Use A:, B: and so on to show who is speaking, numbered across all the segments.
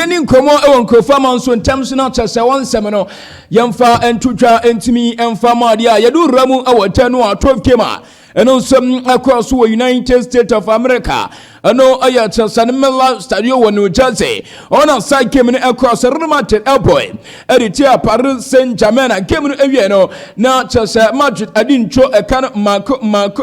A: yɛni nkɔmmɔ ɛwɔ nkurɔfoɔ ama nso ntam so no kyɛ sɛ wɔn nsɛm no yɛmfa ntotwa ntumi ɛmfa mu adeɛ a yɛde wura mu ɛwɔ tɛ no a 12 game a ɛno nso akɔ so wɔ United States of America ɛno ɛyɛ kyɛsɛ Miller Stadium wɔ New Jersey ɔna side game no across Real Madrid ɛbɔ ɛde tia Paris Saint-Germain a game no awie no na kyɛsɛ Madrid adi ntwo ɛka no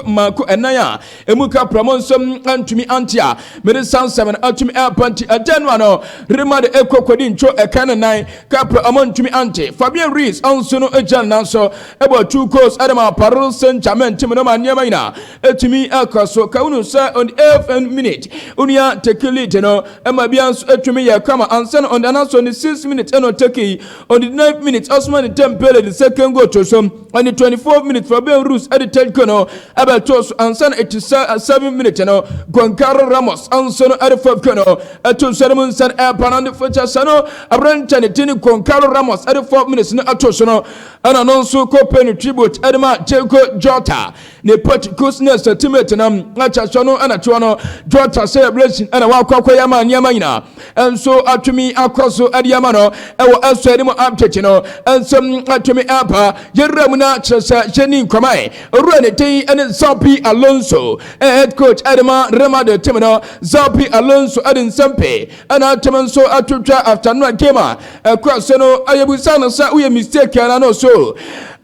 A: mako ɛnan a emu ka promo nso antumi ante a mede san 7 atumi ɛpanti ɛdɛnwa no Real Madrid ekokodi ntwo ɛka no nan ka promo ntumi ante Fabian Ruiz ɔnso no agyan nanso ɛbɔ 2 goals ɛde Paris Saint-Germain team no ma nneɛma ina etumi akɔ so ka unu sɛ on 8th minute unia tekilite no ema bianso etumi ya kama ansen on the announce on the 6 minutes eno teki on the 9th minute Osman Dembele the second goal to some on the 24th minute Fabian Ruiz at the third goal about to ansen 87 minutes no Goncalo Ramos ansen at the fourth goal at to Solomon San Apan on the future sano Abranta tini Goncalo Ramos at the 4th minutes no atosono and anonso ko pen tribute Edema Diego Jota ne Portuguese teammate nam acha sono ana tuano Jota celebration and a wakwa yama nyama and so atumi akroso adiyama no ewo aswede mo update no and some atumi apa yeramuna chesa jeni kwamai ruane tin and Zabi Alonso head coach Adama Remado team no Zabi Alonso adin sampe and atamanso atutwa after no game across no ayebusa no sa we mistake na no so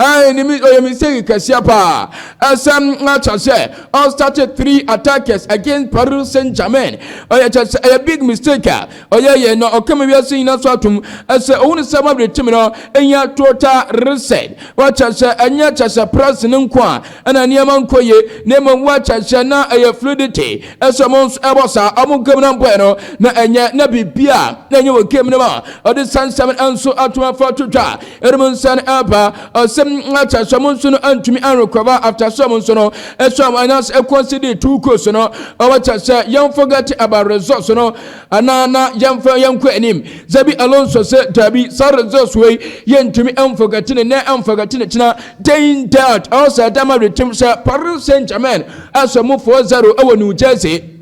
A: I ni mistake kasiapa asam acha all started 3 attackers against Paris Saint-Germain. A big mistake. Yeah, no, okay, we are seeing us atum as a own summer the team no enya total reset. Watch as a nya as a president kwa and a niaman koye name watch as na a fluidity as a month abosa amu governor bueno na enya na bibia na nyo game no or the sun 7 and so atuma for to try Edmund San Abba or some match as someone soon and to me and recover after someone so as some announce a consider 2 course no or what as young forget about results no anana young for young enim Zabi Alonso said Dabi sa results way yen to me unforgotten and unforgotten china day doubt also Dama team Paris Saint-Germain as a move for 0 over New Jersey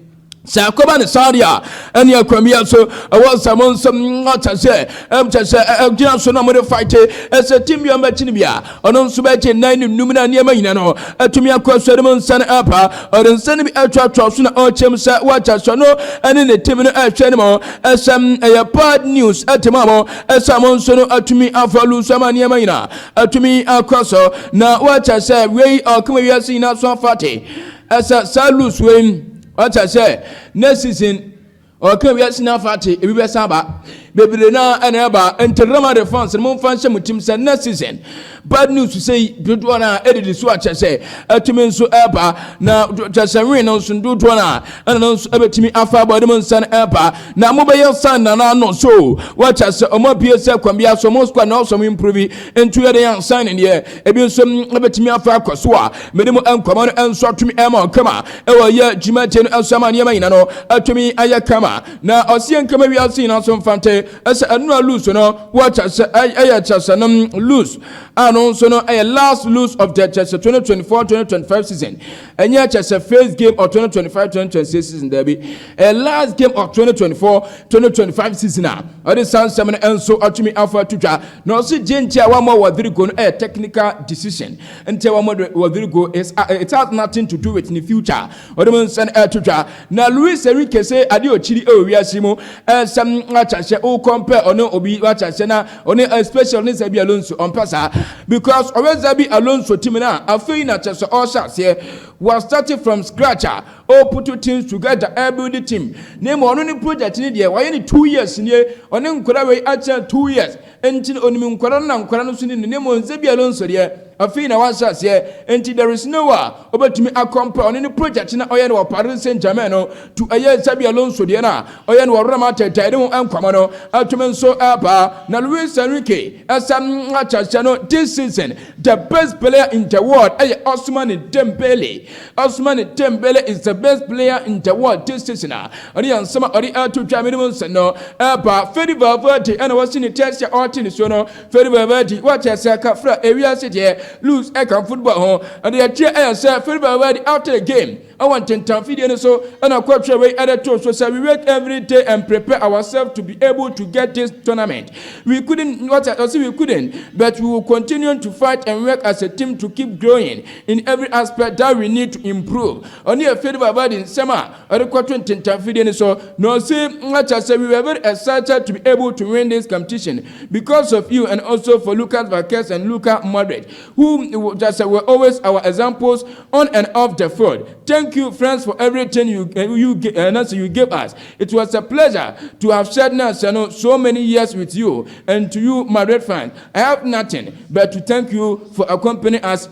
A: Sakoba ne Sadia and ya kwamia so was some not as just so no fight as a team you are matching bia on subete 9 numina niama no atumi akwa Solomon San Apa or then send me atwa trosuna or chemsa watch so no and in the team no atwenemo as a bad news atemamo as someone so no atumi afalu sama niama ina atumi akwaso na watch say we or come we see na so fati as a salus we what I say, next season, or can we ask now fatty, if we saba, baby na and eba, and to Rama the funds and more function with teams and next season. Bad news to say, do one edit this watch I say, to me so eba, now just a rain on some do one, and also ever to me after Bodman San Eba, now mobile son and I not so. Watch us, or more PSF can be also most can also improve into the young sign in here, a bit some ever to me after Koswa, minimum and command and so to me Emma, come on, yeah, Jimatin and Saman Yamano, to me Ayakama. Now, I see and come we are seeing on some fante as a no lose, no, watch us, I just lose. And also no a last lose of the 2024-2025 season and yet as a first game of 2025-2026 season derby a last game of 2024-2025 season now or the San Simon and so atumi alpha tuja no see gentia one more wadrigo a technical decision until one more wadrigo is it has nothing to do with in the future or the man san tuja now Luis Enrique say adio chiri o wiasimo some acha o compare or no obi acha na on a special needs Zabi Alonso on pasa because always Zabi Alonso team na afei na chese all shots here was starting from scratch all put two teams together build the team name on any project in there why 2 years in here on nkora we acha 2 years until on nkora na nkora no so ni name on Zabi Alonso there afei na one shots here until there is no obetumi accompany on any project na oye no Paris Saint-Germain no to aye Zabi Alonso there na oye no Roma tete no enkwama no atumen so apa na Luis Enrique asam acha no this season the best player in the world Osman Dembele. Osman Dembele is the best player in the world this season. Ori ansama ori to try minimum no ba Fede Valverde and was in the test ya ortin so no Fede Valverde what ya say ka fra area city lose e kan football ho and the say Fede Valverde after the game I want to video so and a quarter way other tours. So we work every day and prepare ourselves to be able to get this tournament. We couldn't, but we will continue to fight and work as a team to keep growing in every aspect that we need to improve. Only a favor about in summer, or the quarter video so no say, much as we were very excited to be able to win this competition because of you and also for Lucas Vazquez and Luka Modric, who just were always our examples on and off the field. Thank you, friends, for everything you gave us. It was a pleasure to have shared now so many years with you, and to you, Madrid fans, I have nothing but to thank you for accompanying us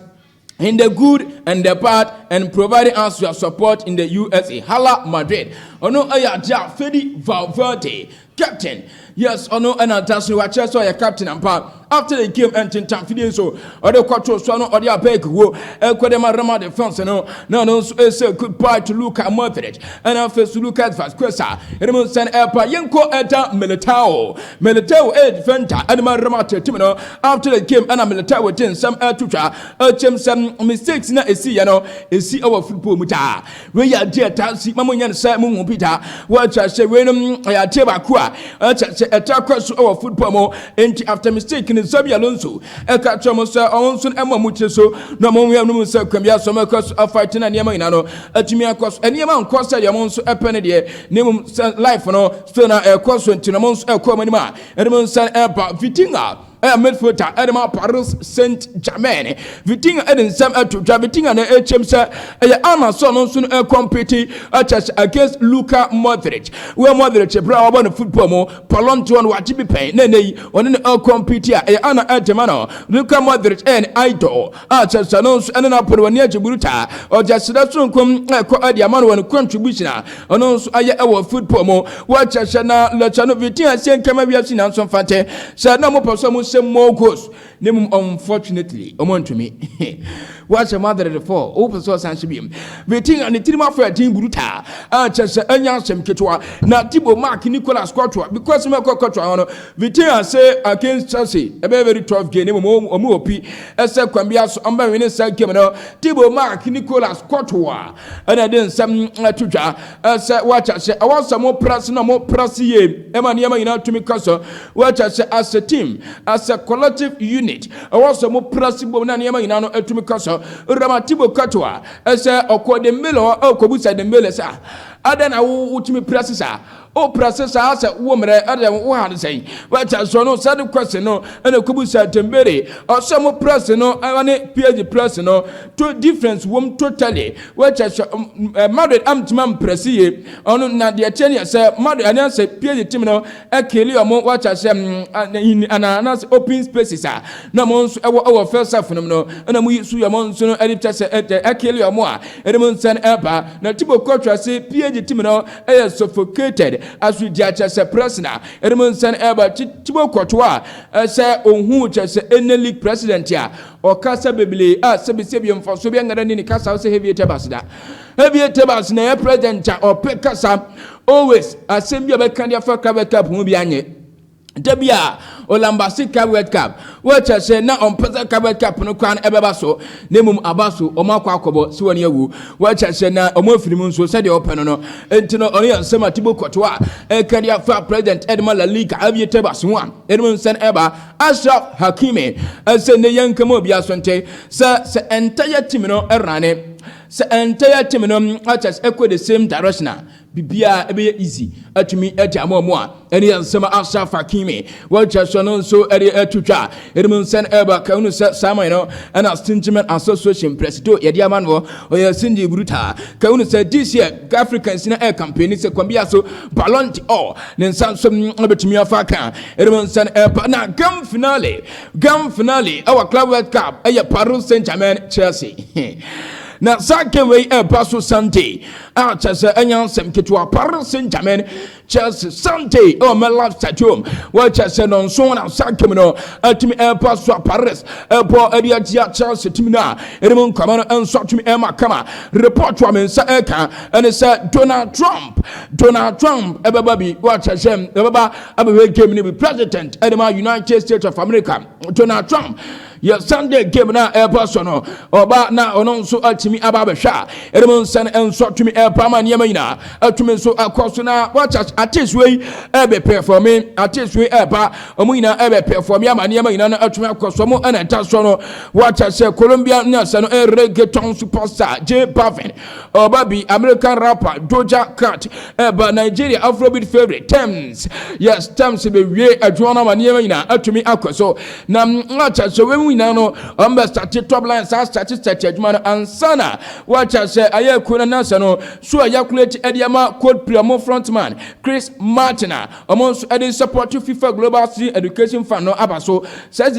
A: in the good and the bad and providing us your support in the USA. Hala Madrid. Ono Ayaja Fedi Valverde, captain. Yes, Ono and Antasio Wacheso, your captain and part. After the game and time video so or the quattro swano or the abeg wo Kodema Rama defense no say goodbye to Luka Modric and after to Lucas Vazquez and send Epa Yenko Eta Militao defender and Rama Timino after the game and Militao tin some tucha some mistakes na esi esi our football muta we ya dear tansi mamunyan say mu Peter what I say when ya teba kwa attack our football mo after mistake in Sabi Alonso, Eka Chomosa, Onson, Emma Mucheso, no more we have no Sir Cambia, some across a fighting and Yamanano, a Jimmy across any amount cost a Yamonso a penny, name life no, Stona a crosswind to Namons a Comanima, Edmund San Empa, Vitinga. Midfielder Edema Paris Saint-Germain. Vitinga Eden Sam to Vitinga and HMS Amazon soon compete against Luka Modric. Where Modric brought one football more, Palonto and Wajibi Pay, Nene, on an compete Anna Edemano, Luka Modric and Idol, Sanos and an apple near Jibuta, or just that soon come Diamano and contribution. On also our football more, watch Shana Lachano Vitinga Saint Camabia and some fate, said no more person. More goals. Name unfortunately, to me. What's a mother at four? Open source and Shibim. Waiting on the Tima for a team Bruta. Just a young Sam Ketua. Not Tibo Mark Nicolas Quattro. Because Marco Quattro. Vitia say against Chelsea. A very tough game. Or more P. As a Cambias on my winning side came out. Tibo Mark Nicolas Quattro. And I didn't some tuja. As I watch, I say, I want some more press, no more press here. Emma Yama to me, Castle. Watch, I say, as a team. As a collective unit, I was some more possible than Yama to me castle. Ramatibo Katua, as a Okodemelo or Kobusa de Melesa. Adana ultimate processor. Oh, processor as a woman, Adam one saying, but I saw no sudden question, no, and a Kubusa Tembere, or some more personal, I want to peer the personal, two difference woman totally, which I saw Madrid Amtman Presi, on Nadia Chenia, sir, Madrid, and I said, Pierre the Timino, a Kelly or more what I said in an open spaces. No months our first phenomenal, and we see a monsoon editors at a Kelly or more, Edmund San Empa, Natibo Cotra say, Pierre the Timino, is suffocated. As we judge as a prisoner, Edmund San Eba Tibo Cotois, as a who just any league president here, or Casa Bibli, as Sabisabium for Sobian and in Casa heavy tabasda. Heavy tabas, president or Pecasa, always a similar candy for Cabot Cup Mubiane. Debia Olambasi Cabot Cup, what I say now on Pesa Cabot Cup no crown ebabaso, Nemum Abasu, Omaquacobo, Suaniawu, what I say now, Omofrimun, so said the open no, and to know only on Sema Tibo Cotois, a Cadia for President Edmund La Liga, Avia Tabas one, Edmund San Eba, Ashraf Hakimi, as in the young Camobia Sante, Sir, entire Timino Errane, Sir, entire Timino, I just echo the same direction. Bibia ebe easy atumi etiamo eni ansema Ashraf Hakimi wacha sono so eri etucha edum sen eba kaunu sama and Stingeman Association president yedi amanwo oya Cindy Bruta kaunu say this year Africans na air campaign se kwambia so Ballon d'Or ne nsansom obetumi afaka edum sen eba na gam finale our club world cup Paris Saint-Germain Chelsea. Na sake we paso Sunday chese anyan sem ketwa Paris Saint-Germain Chelsea Sunday o me live stadium we chese non so na sake me no atimi paso Paris po adiatia Chelsea timina edem nkama no enso atimi makama report wa men sa eka and say Donald Trump ebaba bi wa chese ebaba abewe game ni president edema United States of America Donald Trump ya Sunday game na airport so no oba na ono nso atimi aba behwa erem nsan enso atumi airport ma niam nyina atumi nso akoso na watch artist we ebe performing artist we eba omu nyina ebe perform ama niam nyina na atumi akoso mo na ta so no watch say Colombia nyasa no reggaeton superstar J Balvin oba bi American rapper Doja Cat eba Nigeria Afrobeat favorite Tems yes Tems be wie adwona ma niam nyina atumi akoso na watch say we nyina no amba start top line start adwuma no ansana watch say ayekuna nasa no so ayakulate ediama code primo frontman Chris Martina omonso edi support FIFA Global Student Education Fund no abaso says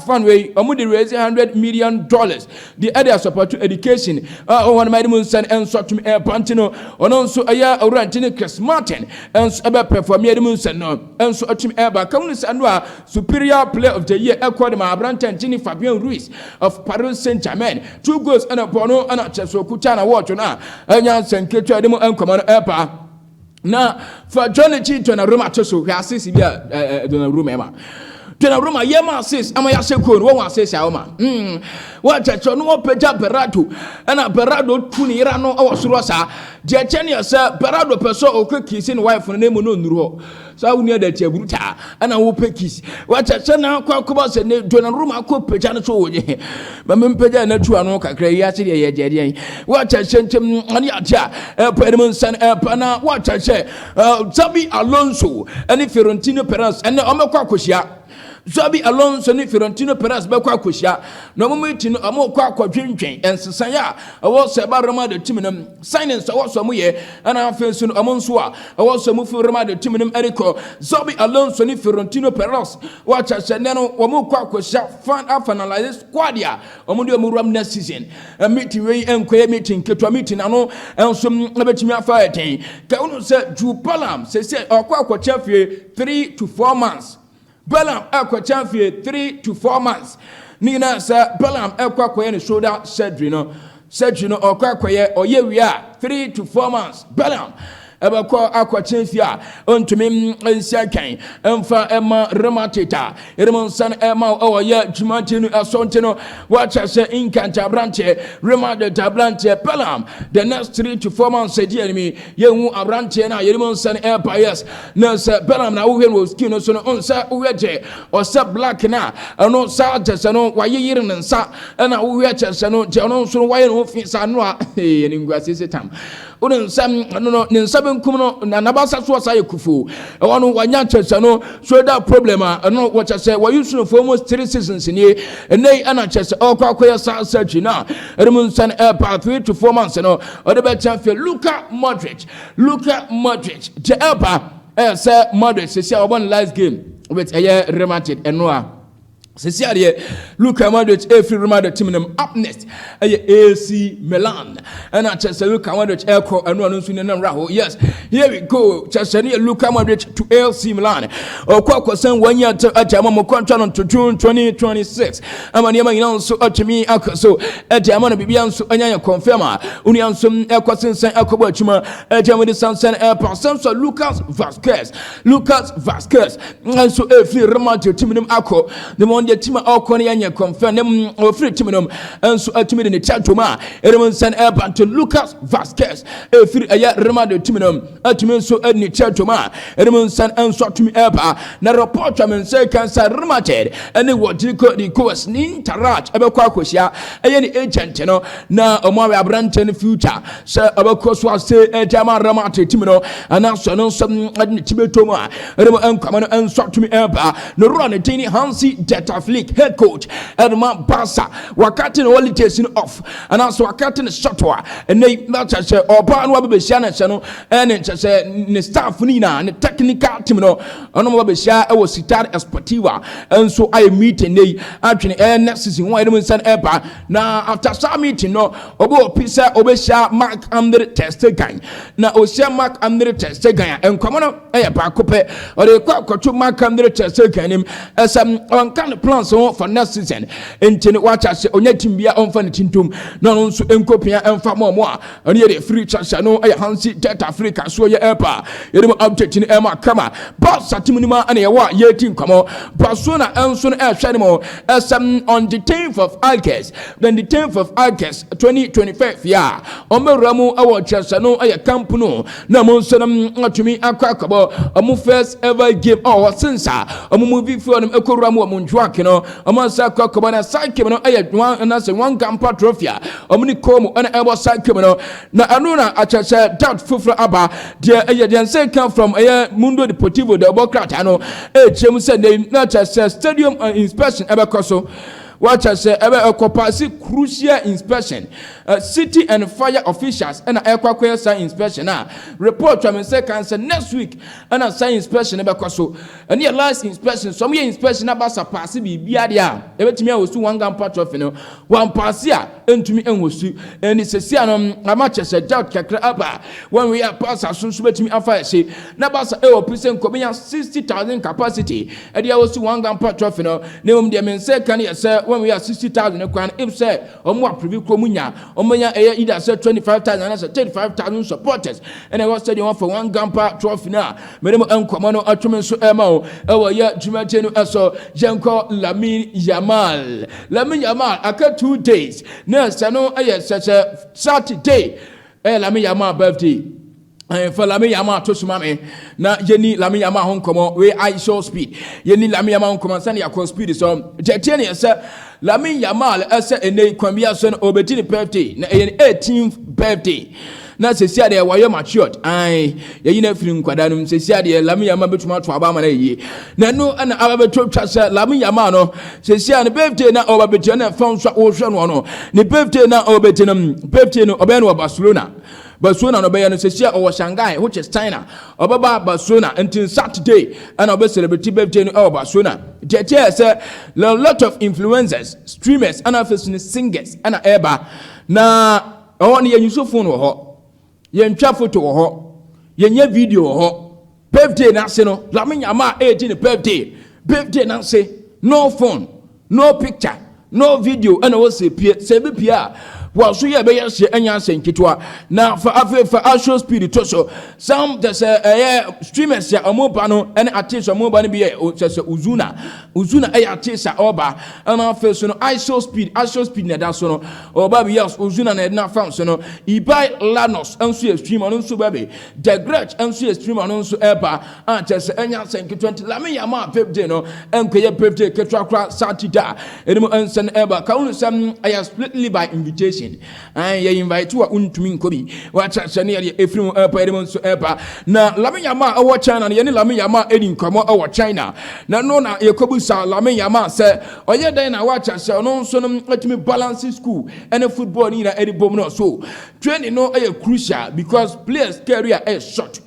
A: fund we omo raise $100 million the edi support education one my mun san enso tum pantino ononso aya orantini Chris Martin enso ebe perform edi mun san no enso atum eba kamu san no superior player of the year equal ma Abranten Gini Fabian Ruiz of Paris Saint-Germain 2 goals and a bono and a cheso kuchana watch na anya senketu edi mu enkomano epa na for Johnny Chito na Roma cheso ya sisi bia na Roma ema tena Roma yema sis ama ya sekon wo asesi awoma wa checho no peja Berardo na Berardo tuni ira no awosoro sa je chene ya sa Berardo peso okekisi ni wife no nemu no nuru ho sa wuni da tie buruta ana wo pekisi wa checho na kwakuba se ne tena Roma ko peja no so woje ma mempeja na tu ano kakra ya se ye je wa checho ntem ani atia pedem san na wa checho Xabi Alonso ani Florentino Perez ene omekwa koshia Xabi Alonso ni Florentino Perez bekwa koshia no momiti no amokwa akwadwentwen ensesan ya awo se ba Roma de team nam signing so so mo ye ana afensu no amonso a awo so mo fi Roma de team nam eriko Xabi Alonso ni Florentino Perez wa cha ne no omokwa koshia fan finalize squad ya omude omuram next season meeting we enkoye meeting ketwa meeting ano enso abetimi afa eten ka unu se Jude Bellingham se okwa akwacha fie 3 to 4 months Bellingham akwacha fie 3 to 4 months nina sa Bellingham akwakoye ne shoulder surgery no okwakoye oye wi a 3 to 4 months Bellingham ebakwa akwacha fie a ontumi ensia kan emfa ema rematita eremonsan ema oye jumantinu asontino wacha se inkanta branche rematita branche Bellingham the next 3 to 4 months edi enemy yehu abranche na eremonsan empires na se Bellingham na wo no skin no so no onsa woje osa black na no sa jese no wayeyire nsa na wo hwechese no je no so waye no fi sa no a eni ngwase setam unen sam no ne nsabe nkum no na nabasa so asa yekufu wono wanya chese no so that problem no wacha se we use no for almost 3 seasons ni nei ana chese okwakoya sa surgery na eremun san about 3 to 4 months no ode be champion Luka Modric je eba say Modric se obon last game with remated enwa Cecilia Luka Modric every Real team them up next AC Milan and I just Luka Modric echo and one soon and Raho. Yes, here we go. Chesania Luka Modric to AC Milan. Or Quaco send 1 year to a Jamamo contract to June 2026. Amaniama so to me so at Jamana Bibian so Anya confirma Union some Equasin San Acobochima at Jamadi Sansan Airport. So Lucas Vasquez and so every Real team them Ako the one the team okoni anya confirm them free team them and so ultimate in the chat to ma Edmond San Airport to Lucas Vasquez free aya Real team them ultimate so in the chat to ma Edmond San and so to me airport na report am say cancer remated and what you call the course ni tarach abekwa kosia aya ni agent no na omo Abranten future say abekwa so say ejama Real team no and so no some tibeto ma Edmond enkwama and so to me airport no run tini Hansi Data Flick head coach Edman Basa wakati no holidays in off and also wakati no shotwa and they match say oba no be share no and say ne staff ni na ne technical team no ono be share e was Citar Esportiva and so I meeting dey atwene next season one dem send eba na after some meeting no obo opisa obe share Mark Andre ter Stegen na o share Mark Andre ter Stegen en komo no e ba kope o de kwa kwato Mark Andre ter Stegen nim esam on kan plans for next season enti watch as onya team bia onfa ne tintum na no nso enkopia emfa mo a ene ye free charge no aye Hansi Delta Africa so ye epa ye dem update ni ema kama boss atim ni ma ene ye wa ye team komo Barcelona enso no ehwe ne mo on the 10th of August then the 10th of August 2025 ya omeramu awo Chelsea no aye camp no na mo nso no atumi akwakobo omo first ever game since omo movie for them ekoramu omo njwake no omo sa akwakobo na cycle no aye one camp trophy omo ni komo na ebo cycle no na anu na Chelsea doubt fufura aba de aye den say come from aye Mundo Deportivo de Bocrata no chem say na Chelsea stadium inspection ebe koso watch us a crucial inspection city and fire officials and a sign inspection report from say next week and a sign inspection and your last inspection some year inspection about a pass be biadia ebetimi was one gun part of one pass here into me and was and it's a match as a doubt kakra when we are pass as soon as me after say nabasa percent coming 60,000 capacity and there was one gun part of name them say can you say when we are 60,000 if say omo preview kromunya omonya either say 25,000 or 35,000 supporters and I was saying one for one gampa trophy now medemo enkomo no atweme so ema o ya jumate no eso jenko Lamine Yamal aka 2 days na sano such a Saturday Lamine Yamal birthday for Lamine Yamal to sumame na yeni Lamine Yamal honkomo we I show speed yeni Lamine Yamal honkomo sani akọ speed so jetene say Lamine Yamal ese ene kwambia so obetini birthday na 18th birthday na sesia de wayo matured yeyi na firim kwada no sesia de Lamine Yamal betuma to aba ma na yi na no na aba betotwa se Lamine Yamal no sesia ne birthday na oba beti na fon so wo hwe no ne birthday na obeti no birthday no oba no Barcelona no be no sesia o Shanghai which is China obaba Barcelona until Saturday and oba celebrate birthday no Barcelona tete say a lot of influencers streamers and official singers and eba na on ye use phone wo ho ye ntwa photo wo ho ye nya video wo ho birthday na se no Lamine Yamal 18 birthday na se no phone no picture no video and wo se be pia was so ye be yes anya senkitwa na for actual speed to so some the streamers ya omoba no and artist omoba no be uzuna artist oba and after no actual speed na da so no oba be yes uzuna na fam so no ibai lanos anso ya streamer no so baby the great anso ya streamer no so eba artist anya senkitwa Lamine Yamal birthday no enkoye birthday ketwa Saturday edimo ansan eba ka unu sam I splitly by invitation ye invite wa untumi nkobi wa chachane ye efrim pa edem so epa na Lamine Yamal awo China na ye ne Lamine Yamal edi nkomo awo China na no na ye kobusa Lamine Yamal se oye dan na wa chachane no so no atimi balance school and football ni na edi bom no so training no is crucial because players career is short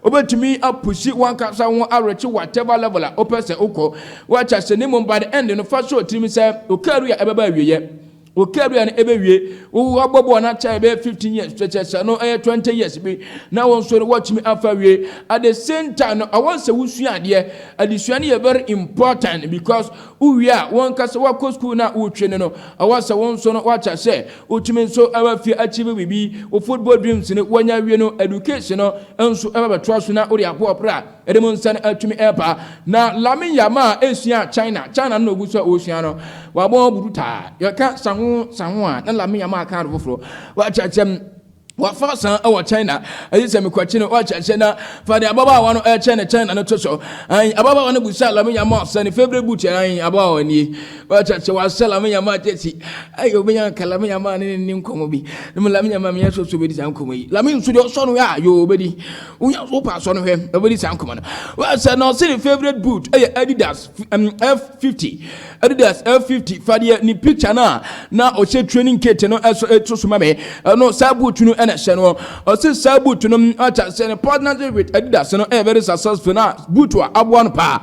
A: obetumi apushi one kasa won arechi whatever level a opese uko wa chachane mo by the end no fa show team say o career ebeba awiye o career na ebewie wo agbobo na cha ebe 15 years stretcher no 20 years be na won so watch me afa wie at the same time I want say wusua de adisua na very important because uwie a won kasa wa ko school na utwe no I want say won so no watch say utumi so awa fi achieve bibi o football dreams ne wanya wie no education no enso eba betro so na ori apo opra edem nsan atumi eba na Lamine Yamal esua China no guso osua no wa bon buruta you can sanwo na Lamine Yamal kan foforo wa chachem wa fasa awa China ayise me kwachi no wa chache na fa de ababa wa no China no to so ababa wa no busa Lamine Yamal sani favorite boot ababa wa ni wa chache wa sala Lamine Yamal teti ayo benya kala Lamine Yamal ni nkomo bi no Lamine Yamal me so be di san nkomo yi Lamine so de so no ya yo obedi unya so pa so no he obedi san nkomo no wa say no say favorite boot Adidas F50 fa de ni picture na o che training kit no eso to so mame no sa boot no na sheno o se sa boot no acha se partnership with Adidas no very successful na boot wa abo no pa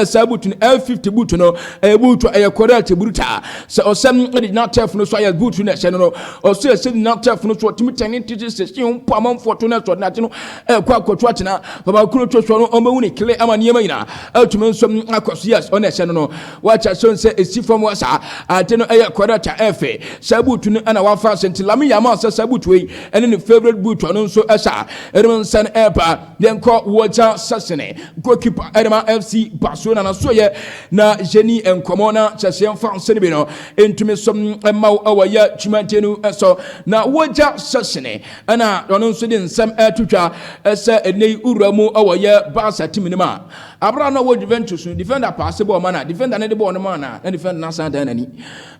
A: sa boot no F50 boot no boot correct bruta so osem did not tell no so ya boot na se no o so se not tell no so timi tani titi se po amanfo to na so na te no kwa akotwa tena baba kuro twotwo no omawu ne kile ama niema ina atumi nsom akoso yes ona se no wacha so se esi from wasa ate no correct efe sabutu no ana wafa senti lami ya ma sabutu we ene ne favorite boot no nso esa erem san epa yenko wacha sasene goalkeeper Edema FC Barcelona na so ye na jeni enkomo na chese mfa nsene bi no entumi som maw awaya chimantenu eso na wacha sasene ana ono nso de nsam atutwa esa enei uramu awaya Barca team ni ma abra no wo Juventus no defender pass ball mana defender ne de ball no mana na defender na san dan ani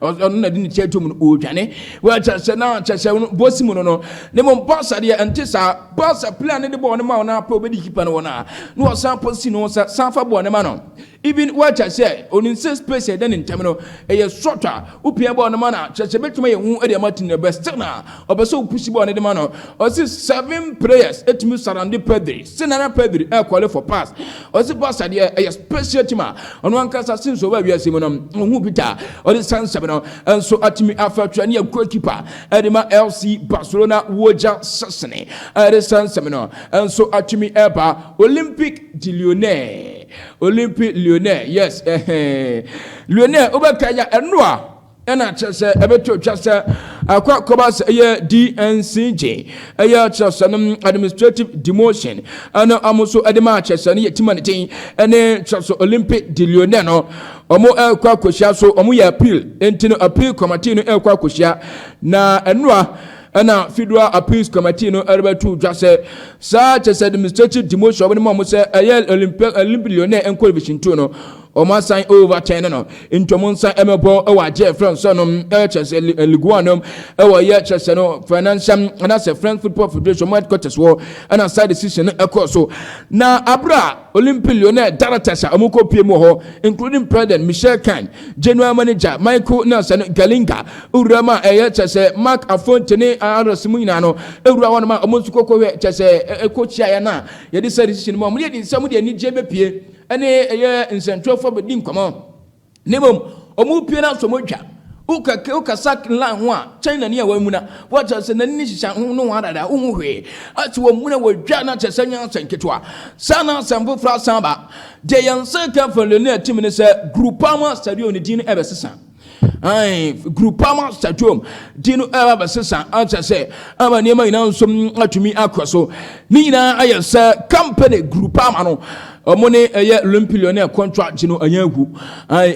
A: ono na de ni chetum no odwane wacha se na chese bosi mu no ne mo Barca de entisa Barca player ne de ball no ma na pa obedi keeper no na no san posi no san fa ball no ma no even wacha se onin se space e den ntem no e shorter upia ball no ma na chese betuma ye hu e de Martin the best na obeso push ball ne de ma no o si 7 players etimi surround Pedri sinana Pedri e call for pass o si Barca de e special team ono ankasa since o ba wiase mu no hu Peter o de san 7 no enso atimi afatwa ne goalkeeper Edema FC Barcelona woja sasene e de san 7 no enso atimi eba Olympique Lyonnais yes Lyonnais obakaya enua ena chese ebeto chese akwa kobas ye DNCJ aya chese no administrative demotion ana amuso edema chese ne yetimanete ene chese Olympique de Lyonnais no omo akwa koshia so omo ya appeal entino appeal committee no akwa koshia na enua ana Federal Appeals Committee no erbatu jase sa chese administrative demotion obne mo se aya Olympique Lyonnais enko division 2 no Oma sign over 10 no intomo sign emebo e wa je friend so no chese liguanum e wa ye chese no financial and as a French Football Federation headquarters wo and side decision e course so na abra Olympique Lyonnais directors amoko piem ho including president Michel Kan, general manager Michael Nelson Galinga, urama e chese Mark Afontene arasimu ina no ewura won ma omonsuko we chese coach ya na ye de decision mo ye de nsam de ni je bepie ene ye nsentro be din komo nemom omupie na so modwa uka sak la ho a China ne awamu na wacha se nani hihya ho no wadada wo hwe ati wo mu na wadwa na chese nya sanketwa sana sambo fra samba de yanse ka folone team ne se Groupama Stadium ne din ebesesa Groupama Stadium dinu eba besesa anta se aba niema ina nsom atumi akoso ni na ayesa company Groupama no omone eye Olympique Lyonnais contract no anyagu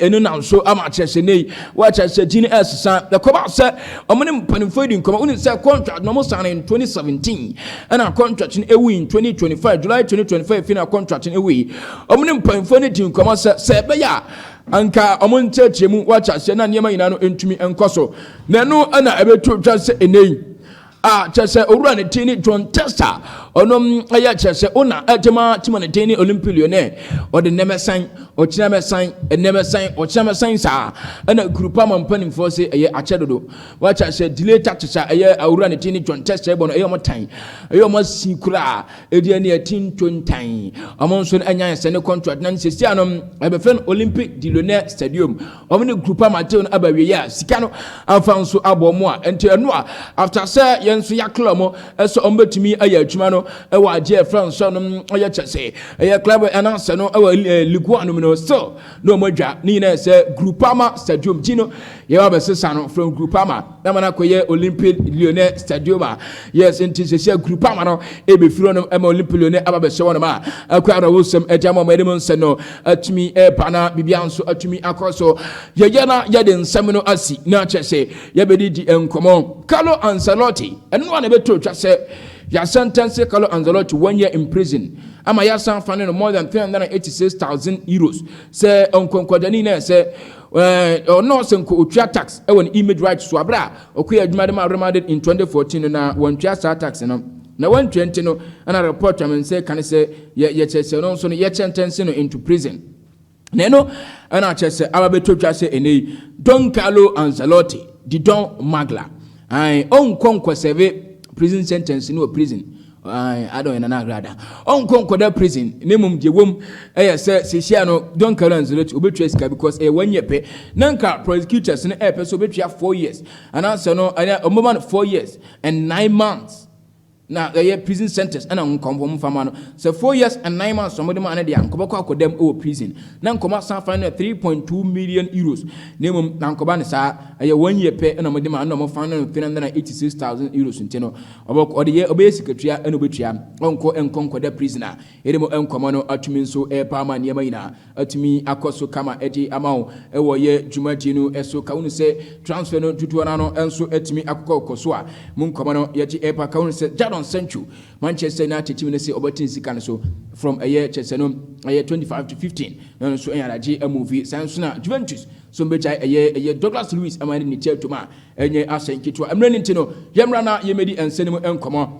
A: enu na so ama chese nei wa chese gini esesa the koba se omone mpanimfo di nkoma uni se contract no mo san in 2017 and contract in ewi in 2025 July 2025 final contract in ewi omone mpanimfo ni di nkoma se be ya anka omonte chemu wa chese na niema ina no entumi enkoso na no ana ebeto twase enei chese owura ne tini John Testa onom aya chese ona atema tima ne tini Olympique Lyonnais o de nemesan o chinemesan enemesan o chinemesan sa ana Groupama mpanim fo se eye achedodo wa chese delay tacha eye owura ne tini John Testa ebo no eye motan eye mo sikura edi ani atin tontan amon so anya se ne contract nan se anom ebe fen Olympique de Lyonnais Stadium omne Groupama te no abawie ya sika no afanso abomo a ente eno after say yenso yaklomo eso ombetumi aya adwuma no e wa je France no aya chese aya club announce no e wa Ligue 1 no so no modwa ni na se Groupama Stadium jino ye wa besesa no from Groupama na mana koye Olympique Lyonnais Stadium yes enti se Groupama no e be firo no e ma Olympique Lyonnais aba be se wono ma akwa rawosem ejama ma edem nse no atumi e pana bibia nso atumi akoso ye na ye de nsem no asi na chese ye be di enkomo Carlo Ancelotti eno na beto twa se ya sentence Carlo Ancelotti 1 year in prison ama ya san fane no more than 386,000 euros se onkonkodani na se no senko otwa tax e won image right so abra okoya adwuma de ma remanded in 2014 na wontwa sa tax no na 120 no ana report am say kan say ye chese no so no ye sentence no into prison neno ana chese ababeto twa se enei Don Carlo Ancelotti di Don Magla on konko serve prison sentence no prison I don't know rather. On Concorda prison, name the womb, say, Siciano, don't current obituary because a 1 year pay. Nanka prosecutors in a episode 4 years, and answer no, a moment 4 years and 9 months. Now, the prison sentence and on conform famano. So 4 years and 9 months, somebody man the Ankoba them over prison. Now, Comasa find 3.2 million euros. Name Nankobanesa, a 1 year pay and a demand no more found 386,000 euros in Teno. About or the year obey secretary and obitria, Uncle and conquer the prisoner. Edemo and commano atumin so air palma Yamina, atumi akoso kama eti amao, ewo ye Jumatino, eso kaunu se transfer no tutuano, and so etimi akko koswa. Mun commano yeti epa kaunu se Jadon Central, Manchester United team say Obertin Sikan so from a year Cheseno, a year 25 to 15. No, so a movie, Sansuna, Juventus, so better a year Douglas Lewis, a man in the chair to ma, and ye ask Kitwa, I'm running to know, Yamrana, Yemedi, and Cinema and Common.